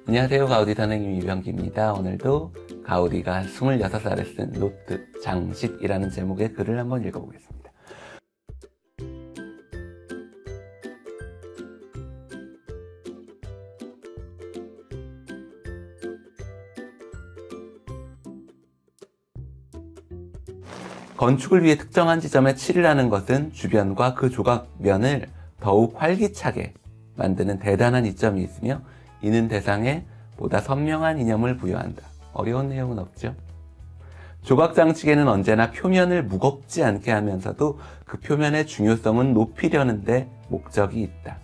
안녕하세요. 가우디 선생님 유병기입니다. 오늘도 가우디가 26살에 쓴 노트 장식이라는 제목의 글을 한번 읽어보겠습니다. 건축을 위해 특정한 지점에 칠을 하는 것은 주변과 그 조각면을 더욱 활기차게 만드는 대단한 이점이 있으며 이는 대상에 보다 선명한 이념을 부여한다. 어려운 내용은 없죠. 조각장식에는 언제나 표면을 무겁지 않게 하면서도 그 표면의 중요성은 높이려는 데 목적이 있다.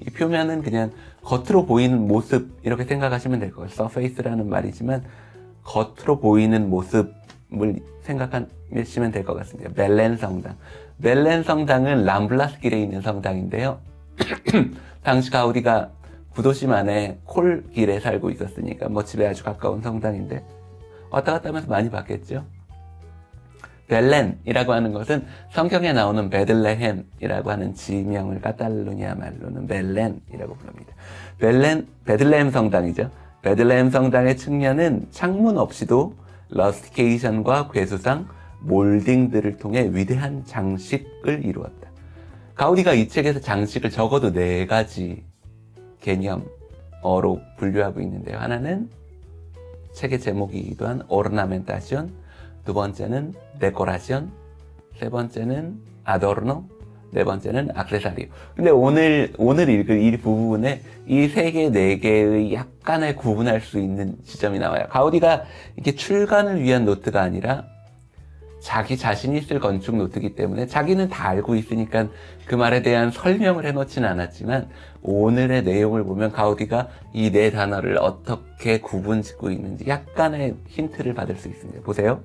이 표면은 그냥 겉으로 보이는 모습 이렇게 생각하시면 될 거예요. surface라는 말이지만 겉으로 보이는 모습을 생각하시면 될 것 같습니다. 벨렌 성당. 벨렌 성당은 람블라스길에 있는 성당인데요. 당시 가우디가 구도심 안에 콜길에 살고 있었으니까 집에 아주 가까운 성당인데 왔다 갔다 하면서 많이 봤겠죠. 벨렌이라고 하는 것은 성경에 나오는 베들레헴이라고 하는 지명을 카탈루냐 말로는 벨렌이라고 부릅니다. 베들레헴 성당이죠. 베들레헴 성당의 측면은 창문 없이도 러스티케이션과 괴수상, 몰딩들을 통해 위대한 장식을 이루었다. 가우디가 이 책에서 장식을 적어도 4가지 개념어로 분류하고 있는데요. 하나는 책의 제목이기도 한 오르나멘타시온, 두 번째는 데코라시온, 세 번째는 아도르노, 네 번째는 악세사리오. 근데 오늘 읽을 이 부분에 이 3개, 4개의 약간의 구분할 수 있는 지점이 나와요. 가우디가 이게 출간을 위한 노트가 아니라 자기 자신이 쓸 건축 노트이기 때문에 자기는 다 알고 있으니까 그 말에 대한 설명을 해놓지는 않았지만 오늘의 내용을 보면 가우디가 이 4단어를 어떻게 구분짓고 있는지 약간의 힌트를 받을 수 있습니다. 보세요.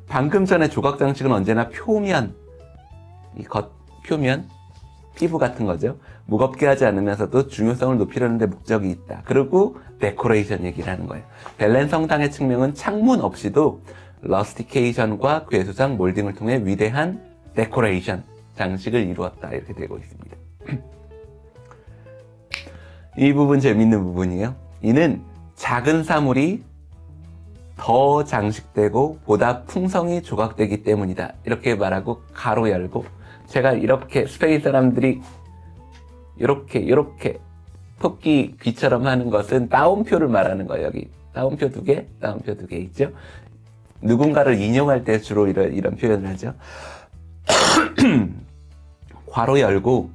방금 전에 조각장식은 언제나 표면, 이 겉표면, 피부 같은 거죠. 무겁게 하지 않으면서도 중요성을 높이려는 데 목적이 있다. 그리고 데코레이션 얘기를 하는 거예요. 벨렌 성당의 측면은 창문 없이도 러스티케이션과 괴수상, 몰딩을 통해 위대한 데코레이션, 장식을 이루었다. 이렇게 되고 있습니다. 이 부분 재밌는 부분이에요. 이는 작은 사물이 더 장식되고 보다 풍성히 조각되기 때문이다. 이렇게 말하고 가로 열고 제가 이렇게 스페인 사람들이 이렇게 토끼 귀처럼 하는 것은 따옴표를 말하는 거예요. 여기 따옴표 2개, 따옴표 2개 있죠. 누군가를 인용할 때 주로 이런 표현을 하죠. 괄호 열고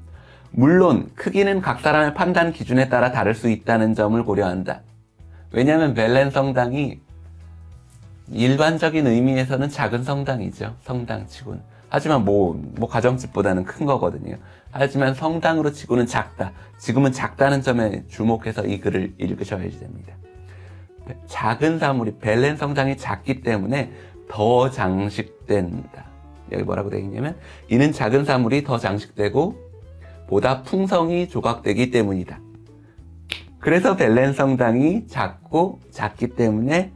물론 크기는 각 사람의 판단 기준에 따라 다를 수 있다는 점을 고려한다. 왜냐하면 벨렌 성당이 일반적인 의미에서는 작은 성당이죠. 성당치고는. 하지만 가정집보다는 큰 거거든요. 하지만 성당으로 치고는 작다. 지금은 작다는 점에 주목해서 이 글을 읽으셔야 됩니다. 작은 사물이 벨렌 성당이 작기 때문에 더 장식된다. 여기 뭐라고 되어 있냐면 이는 작은 사물이 더 장식되고 보다 풍성히 조각되기 때문이다. 그래서 벨렌 성당이 작기 때문에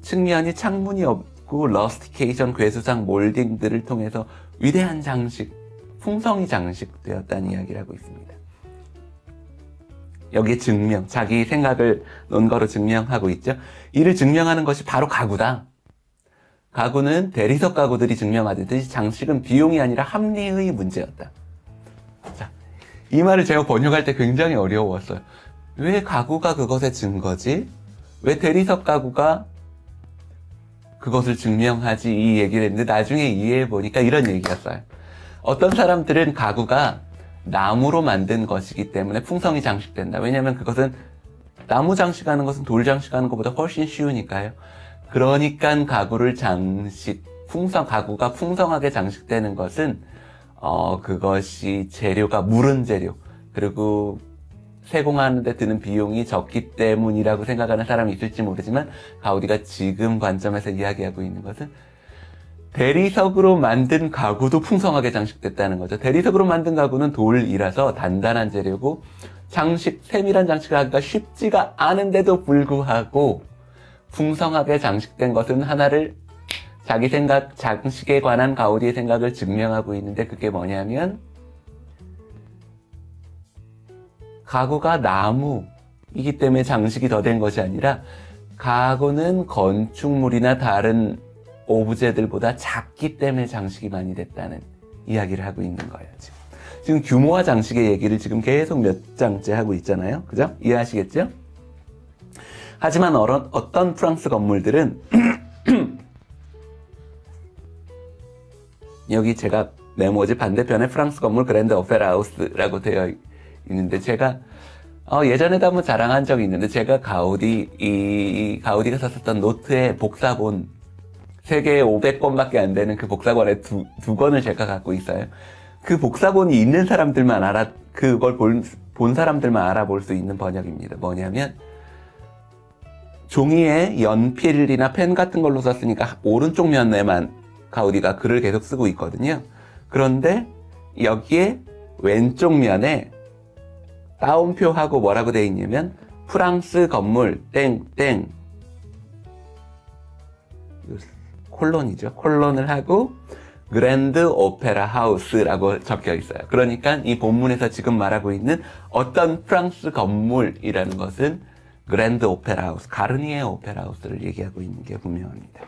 측면이 창문이 없고 러스티케이션, 괴수상, 몰딩들을 통해서 위대한 장식, 풍성히 장식되었다는 이야기를 하고 있습니다. 여기에 증명, 자기 생각을 논거로 증명하고 있죠. 이를 증명하는 것이 바로 가구다. 가구는 대리석 가구들이 증명하듯이 장식은 비용이 아니라 합리의 문제였다. 자, 이 말을 제가 번역할 때 굉장히 어려웠어요. 왜 가구가 그것의 증거지? 왜 대리석 가구가 그것을 증명하지? 이 얘기를 했는데 나중에 이해해보니까 이런 얘기였어요. 어떤 사람들은 가구가 나무로 만든 것이기 때문에 풍성이 장식된다. 왜냐하면 그것은 나무 장식하는 것은 돌 장식하는 것보다 훨씬 쉬우니까요. 그러니까 가구가 풍성하게 장식되는 것은 그것이 재료가 무른 재료 그리고 세공하는 데 드는 비용이 적기 때문이라고 생각하는 사람이 있을지 모르지만 가우디가 지금 관점에서 이야기하고 있는 것은 대리석으로 만든 가구도 풍성하게 장식됐다는 거죠. 대리석으로 만든 가구는 돌이라서 단단한 재료고 세밀한 장식을 하기가 쉽지가 않은데도 불구하고 풍성하게 장식된 것은 하나를 자기 생각, 장식에 관한 가우디의 생각을 증명하고 있는데 그게 뭐냐면 가구가 나무, 이기 때문에 장식이 더 된 것이 아니라 가구는 건축물이나 다른 오브제들보다 작기 때문에 장식이 많이 됐다는 이야기를 하고 있는 거예요. 지금 규모와 장식의 얘기를 지금 계속 몇 장째 하고 있잖아요. 그죠? 이해하시겠죠? 하지만 어떤 프랑스 건물들은 여기 제가 메모지 반대편에 프랑스 건물 그랜드 오페라 하우스라고 되어 있는데 제가 예전에도 한번 자랑한 적이 있는데 제가 가우디가 썼었던 노트에 복사본 세계에 500권밖에 안 되는 그 복사본에 두 권을 제가 갖고 있어요. 그 복사본이 있는 사람들만 그걸 본 사람들만 알아볼 수 있는 번역입니다. 뭐냐면 종이에 연필이나 펜 같은 걸로 썼으니까 오른쪽 면에만 가우디가 글을 계속 쓰고 있거든요. 그런데 여기에 왼쪽 면에 따옴표하고 뭐라고 되어 있냐면 프랑스 건물 땡땡 콜론이죠. 콜론을 하고 그랜드 오페라 하우스라고 적혀 있어요. 그러니까 이 본문에서 지금 말하고 있는 어떤 프랑스 건물이라는 것은 그랜드 오페라 하우스, 가르니에 오페라 하우스를 얘기하고 있는 게 분명합니다.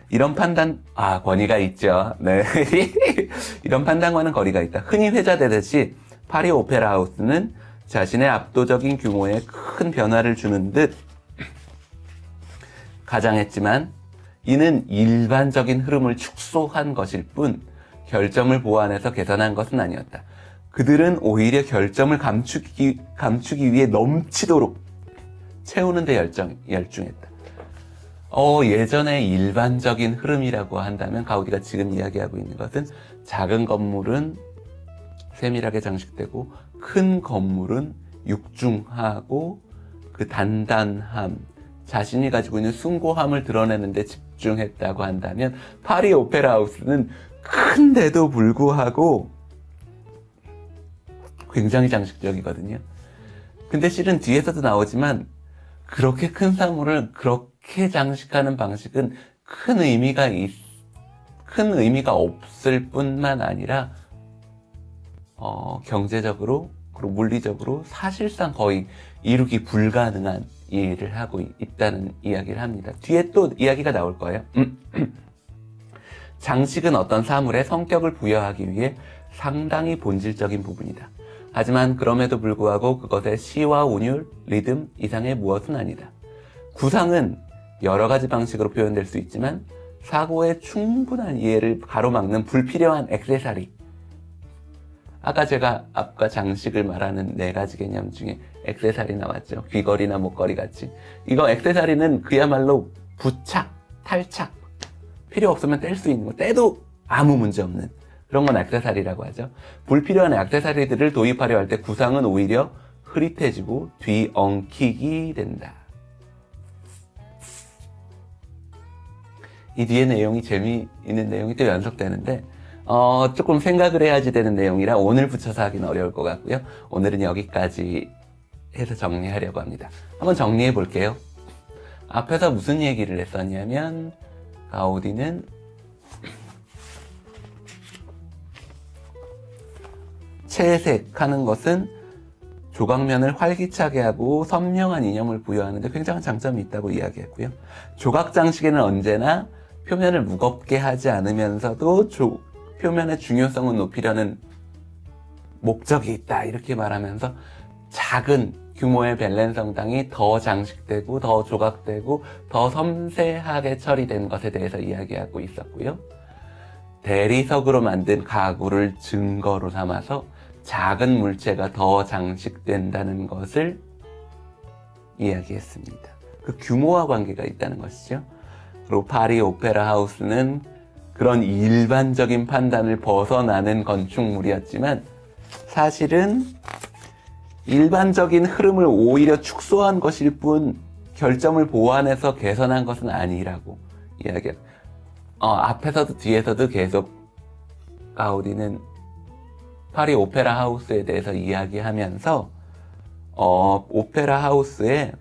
이런 판단, 권위가 있죠. 네. 이런 판단과는 거리가 있다. 흔히 회자되듯이 파리 오페라 하우스는 자신의 압도적인 규모에 큰 변화를 주는 듯 가장했지만 이는 일반적인 흐름을 축소한 것일 뿐 결점을 보완해서 개선한 것은 아니었다. 그들은 오히려 결점을 감추기 위해 넘치도록 채우는 데 열중했다. 예전에 일반적인 흐름이라고 한다면 가우디가 지금 이야기하고 있는 것은 작은 건물은 세밀하게 장식되고 큰 건물은 육중하고 그 단단함, 자신이 가지고 있는 숭고함을 드러내는 데 집중했다고 한다면 파리 오페라 하우스는 큰데도 불구하고 굉장히 장식적이거든요. 근데 실은 뒤에서도 나오지만 그렇게 큰 사물을 그렇게 장식하는 방식은 큰 의미가 없을 뿐만 아니라 경제적으로 그리고 물리적으로 사실상 거의 이루기 불가능한 일을 하고 있다는 이야기를 합니다. 뒤에 또 이야기가 나올 거예요. 장식은 어떤 사물에 성격을 부여하기 위해 상당히 본질적인 부분이다. 하지만 그럼에도 불구하고 그것의 시와 운율, 리듬 이상의 무엇은 아니다. 구상은 여러 가지 방식으로 표현될 수 있지만 사고의 충분한 이해를 가로막는 불필요한 액세서리. 아까 장식을 말하는 4가지 개념 중에 액세서리 나왔죠. 귀걸이나 목걸이 같이. 이거 액세서리는 그야말로 부착, 탈착. 필요 없으면 뗄 수 있는 거. 떼도 아무 문제 없는. 그런 건 액세서리라고 하죠. 불필요한 액세서리들을 도입하려 할 때 구상은 오히려 흐릿해지고 뒤엉키게 된다. 이 뒤에 내용이 재미있는 내용이 또 연속되는데 조금 생각을 해야지 되는 내용이라 오늘 붙여서 하기는 어려울 것 같고요. 오늘은 여기까지 해서 정리하려고 합니다. 한번 정리해 볼게요. 앞에서 무슨 얘기를 했었냐면 가우디는 채색하는 것은 조각면을 활기차게 하고 선명한 이념을 부여하는데 굉장한 장점이 있다고 이야기했고요. 조각 장식에는 언제나 표면을 무겁게 하지 않으면서도 표면의 중요성을 높이려는 목적이 있다 이렇게 말하면서 작은 규모의 벨렌 성당이 더 장식되고 더 조각되고 더 섬세하게 처리된 것에 대해서 이야기하고 있었고요. 대리석으로 만든 가구를 증거로 삼아서 작은 물체가 더 장식된다는 것을 이야기했습니다. 그 규모와 관계가 있다는 것이죠. 그리고 파리 오페라 하우스는 그런 일반적인 판단을 벗어나는 건축물이었지만 사실은 일반적인 흐름을 오히려 축소한 것일 뿐 결점을 보완해서 개선한 것은 아니라고 이야기해요. 앞에서도 뒤에서도 계속 가우디는 파리 오페라 하우스에 대해서 이야기하면서 오페라 하우스에